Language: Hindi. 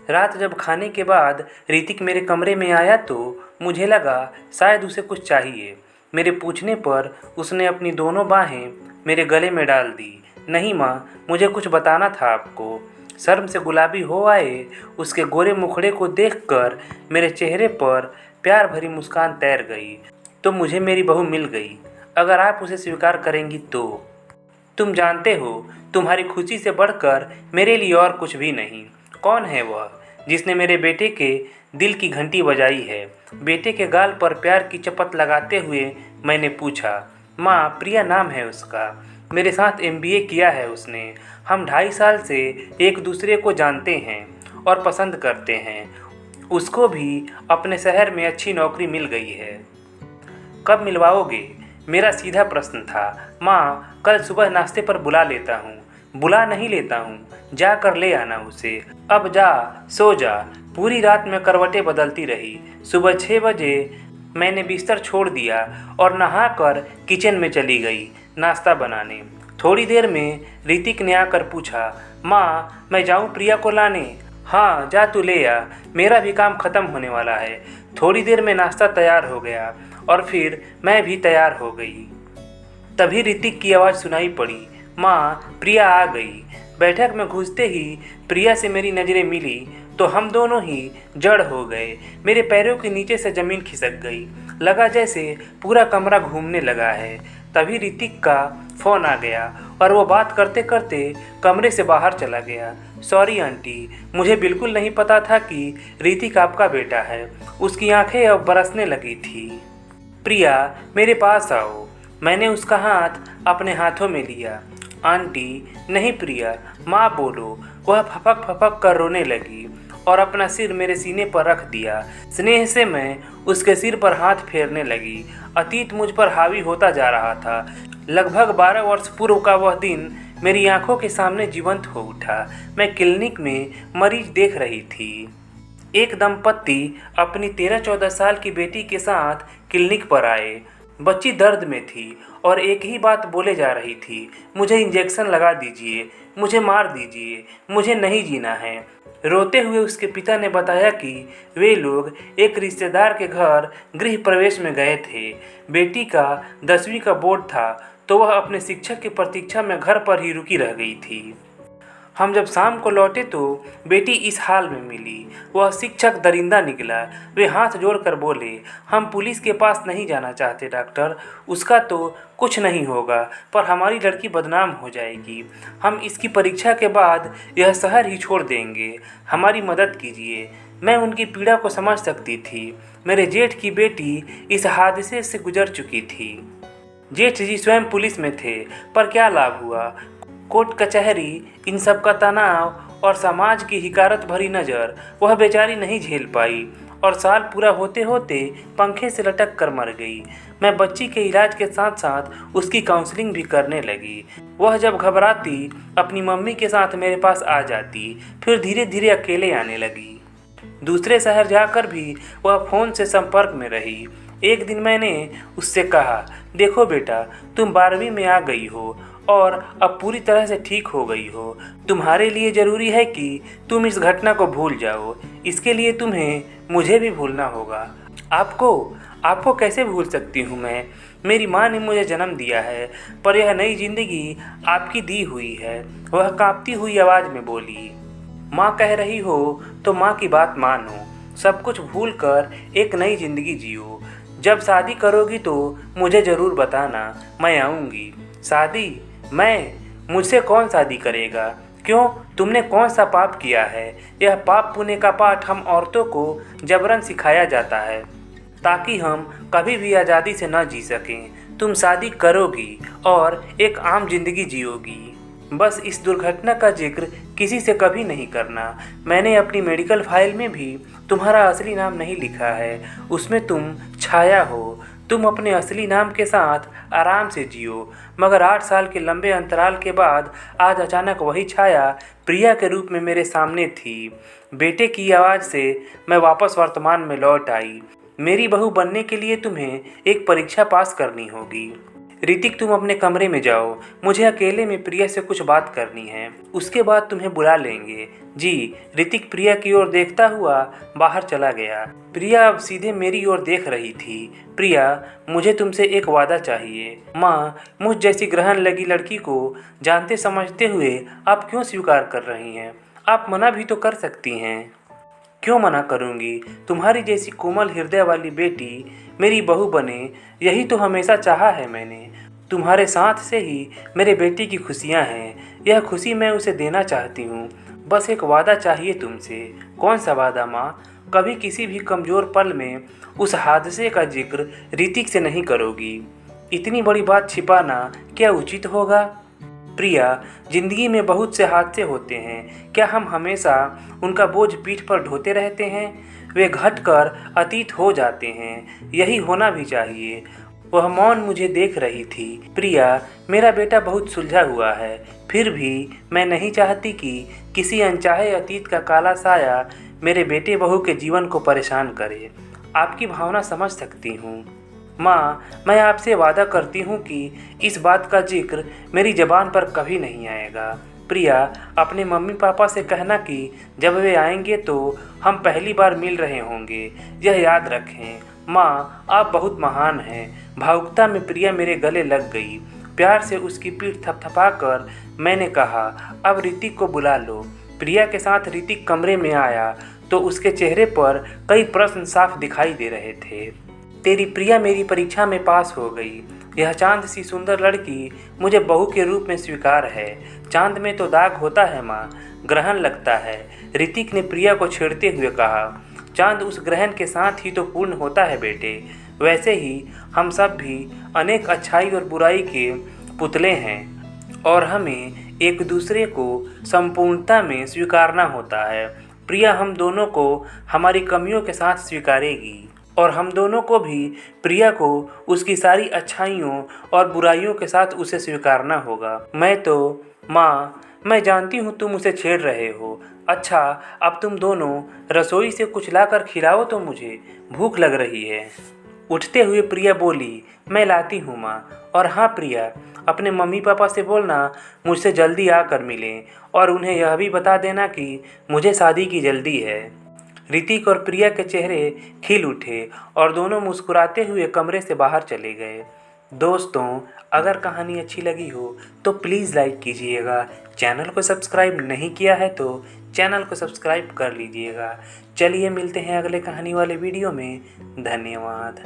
रात जब खाने के बाद ऋतिक मेरे कमरे में आया तो मुझे लगा शायद उसे कुछ चाहिए। मेरे पूछने पर उसने अपनी दोनों बाहें मेरे गले में डाल दी। नहीं माँ, मुझे कुछ बताना था आपको। शर्म से गुलाबी हो आए उसके गोरे मुखड़े को देखकर मेरे चेहरे पर प्यार भरी मुस्कान तैर गई। तो मुझे मेरी बहू मिल गई, अगर आप उसे स्वीकार करेंगी तो। तुम जानते हो, तुम्हारी खुशी से बढ़कर मेरे लिए और कुछ भी नहीं। कौन है वह जिसने मेरे बेटे के दिल की घंटी बजाई है? बेटे के गाल पर प्यार की चपत लगाते हुए मैंने पूछा। माँ, प्रिया नाम है उसका। मेरे साथ एमबीए किया है उसने। हम 2.5 साल से एक दूसरे को जानते हैं और पसंद करते हैं। उसको भी अपने शहर में अच्छी नौकरी मिल गई है। कब मिलवाओगे? मेरा सीधा प्रश्न था। माँ, कल सुबह नाश्ते पर बुला लेता हूँ। बुला नहीं लेता हूँ, जा कर ले आना उसे। अब जा, सो जा। पूरी रात में करवटें बदलती रही। सुबह 6 बजे मैंने बिस्तर छोड़ दिया और नहाकर किचन में चली गई नाश्ता बनाने। थोड़ी देर में ऋतिक ने आकर पूछा, माँ, मैं जाऊँ प्रिया को लाने? हाँ, जा तू ले आ, मेरा भी काम ख़त्म होने वाला है। थोड़ी देर में नाश्ता तैयार हो गया और फिर मैं भी तैयार हो गई। तभी ऋतिक की आवाज़ सुनाई पड़ी, माँ, प्रिया आ गई। बैठक में घुसते ही प्रिया से मेरी नज़रें मिली तो हम दोनों ही जड़ हो गए। मेरे पैरों के नीचे से ज़मीन खिसक गई। लगा जैसे पूरा कमरा घूमने लगा है। तभी ऋतिक का फ़ोन आ गया और वो बात करते करते कमरे से बाहर चला गया। सॉरी आंटी, मुझे बिल्कुल नहीं पता था कि ऋतिक आपका बेटा है। उसकी आंखें अब बरसने लगी थी। प्रिया, मेरे पास आओ। मैंने उसका हाथ अपने हाथों में लिया। आंटी, नहीं प्रिया, माँ बोलो। वह फपक फपक कर रोने लगी और अपना सिर मेरे सीने पर रख दिया। स्नेह से मैं उसके सिर पर हाथ फेरने लगी। अतीत मुझ पर हावी होता जा रहा था। लगभग 12 वर्ष पूर्व का वह दिन मेरी आंखों के सामने जीवंत हो उठा। मैं क्लिनिक में मरीज देख रही थी। एक दंपत्ति अपनी 13-14 साल की बेटी के साथ क्लिनिक पर आए। बच्ची दर्द में थी और एक ही बात बोले जा रही थी, मुझे इंजेक्शन लगा दीजिए, मुझे मार दीजिए, मुझे नहीं जीना है। रोते हुए उसके पिता ने बताया कि वे लोग एक रिश्तेदार के घर गृह प्रवेश में गए थे। बेटी का 10वीं का बोर्ड था तो वह अपने शिक्षक की प्रतीक्षा में घर पर ही रुकी रह गई थी। हम जब शाम को लौटे तो बेटी इस हाल में मिली। वह शिक्षक दरिंदा निकला। वे हाथ जोड़कर बोले, हम पुलिस के पास नहीं जाना चाहते डॉक्टर, उसका तो कुछ नहीं होगा, पर हमारी लड़की बदनाम हो जाएगी। हम इसकी परीक्षा के बाद यह शहर ही छोड़ देंगे, हमारी मदद कीजिए। मैं उनकी पीड़ा को समझ सकती थी। मेरे जेठ की बेटी इस हादसे से गुजर चुकी थी। जेठ जी स्वयं पुलिस में थे, पर क्या लाभ हुआ? कोर्ट कचहरी, इन सब का तनाव और समाज की हिकारत भरी नज़र वह बेचारी नहीं झेल पाई और साल पूरा होते होते पंखे से लटक कर मर गई। मैं बच्ची के इलाज के साथ साथ उसकी काउंसलिंग भी करने लगी। वह जब घबराती अपनी मम्मी के साथ मेरे पास आ जाती, फिर धीरे धीरे अकेले आने लगी। दूसरे शहर जाकर भी वह फ़ोन से संपर्क में रही। एक दिन मैंने उससे कहा, देखो बेटा, तुम 12वीं में आ गई हो और अब पूरी तरह से ठीक हो गई हो। तुम्हारे लिए ज़रूरी है कि तुम इस घटना को भूल जाओ। इसके लिए तुम्हें मुझे भी भूलना होगा। आपको आपको कैसे भूल सकती हूँ मैं? मेरी माँ ने मुझे जन्म दिया है, पर यह नई जिंदगी आपकी दी हुई है। वह कांपती हुई आवाज़ में बोली। माँ कह रही हो तो माँ की बात मानो। सब कुछ भूल कर एक नई जिंदगी जियो। जब शादी करोगी तो मुझे ज़रूर बताना, मैं आऊँगी। शादी? मैं? मुझसे कौन शादी करेगा? क्यों, तुमने कौन सा पाप किया है? यह पाप पुण्य का पाठ हम औरतों को जबरन सिखाया जाता है ताकि हम कभी भी आज़ादी से न जी सकें। तुम शादी करोगी और एक आम जिंदगी जियोगी। बस इस दुर्घटना का जिक्र किसी से कभी नहीं करना। मैंने अपनी मेडिकल फाइल में भी तुम्हारा असली नाम नहीं लिखा है। उसमें तुम छाया हो। तुम अपने असली नाम के साथ आराम से जियो। मगर 8 साल के लंबे अंतराल के बाद आज अचानक वही छाया प्रिया के रूप में मेरे सामने थी। बेटे की आवाज़ से मैं वापस वर्तमान में लौट आई। मेरी बहू बनने के लिए तुम्हें एक परीक्षा पास करनी होगी। ऋतिक तुम अपने कमरे में जाओ, मुझे अकेले में प्रिया से कुछ बात करनी है, उसके बाद तुम्हें बुला लेंगे। जी। ऋतिक प्रिया की ओर देखता हुआ बाहर चला गया। प्रिया अब सीधे मेरी ओर देख रही थी। प्रिया, मुझे तुमसे एक वादा चाहिए। माँ, मुझ जैसी ग्रहण लगी लड़की को जानते समझते हुए आप क्यों स्वीकार कर रही हैं? आप मना भी तो कर सकती हैं। क्यों मना करूंगी? तुम्हारी जैसी कोमल हृदय वाली बेटी मेरी बहू बने, यही तो हमेशा चाहा है मैंने। तुम्हारे साथ से ही मेरे बेटे की खुशियां हैं, यह खुशी मैं उसे देना चाहती हूँ। बस एक वादा चाहिए तुमसे। कौन सा वादा माँ? कभी किसी भी कमज़ोर पल में उस हादसे का जिक्र ऋतिक से नहीं करोगी। इतनी बड़ी बात छिपाना क्या उचित होगा? प्रिया, जिंदगी में बहुत से हादसे होते हैं, क्या हम हमेशा उनका बोझ पीठ पर ढोते रहते हैं? वे घटकर अतीत हो जाते हैं, यही होना भी चाहिए। वह मौन मुझे देख रही थी। प्रिया, मेरा बेटा बहुत सुलझा हुआ है, फिर भी मैं नहीं चाहती कि किसी अनचाहे अतीत का काला साया मेरे बेटे बहू के जीवन को परेशान करे। आपकी भावना समझ सकती हूँ माँ, मैं आपसे वादा करती हूँ कि इस बात का जिक्र मेरी ज़बान पर कभी नहीं आएगा। प्रिया, अपने मम्मी पापा से कहना कि जब वे आएंगे तो हम पहली बार मिल रहे होंगे, यह याद रखें। माँ, आप बहुत महान हैं। भावुकता में प्रिया मेरे गले लग गई। प्यार से उसकी पीठ थपथपाकर मैंने कहा, अब ऋतिक को बुला लो। प्रिया के साथ ऋतिक कमरे में आया तो उसके चेहरे पर कई प्रश्न साफ दिखाई दे रहे थे। तेरी प्रिया मेरी परीक्षा में पास हो गई। यह चांद सी सुंदर लड़की मुझे बहू के रूप में स्वीकार है। चांद में तो दाग होता है माँ, ग्रहण लगता है। ऋतिक ने प्रिया को छेड़ते हुए कहा। चांद उस ग्रहण के साथ ही तो पूर्ण होता है बेटे। वैसे ही हम सब भी अनेक अच्छाई और बुराई के पुतले हैं और हमें एक दूसरे को संपूर्णता में स्वीकारना होता है। प्रिया हम दोनों को हमारी कमियों के साथ स्वीकारेगी और हम दोनों को भी प्रिया को उसकी सारी अच्छाइयों और बुराइयों के साथ उसे स्वीकारना होगा। मैं जानती हूँ तुम उसे छेड़ रहे हो। अच्छा, अब तुम दोनों रसोई से कुछ लाकर खिलाओ तो मुझे भूख लग रही है। उठते हुए प्रिया बोली, मैं लाती हूँ माँ। और हाँ प्रिया, अपने मम्मी पापा से बोलना मुझसे जल्दी आकर मिलें और उन्हें यह भी बता देना कि मुझे शादी की जल्दी है। ऋतिक और प्रिया के चेहरे खिल उठे और दोनों मुस्कुराते हुए कमरे से बाहर चले गए। दोस्तों, अगर कहानी अच्छी लगी हो तो प्लीज़ लाइक कीजिएगा। चैनल को सब्सक्राइब नहीं किया है तो चैनल को सब्सक्राइब कर लीजिएगा। चलिए मिलते हैं अगले कहानी वाले वीडियो में। धन्यवाद।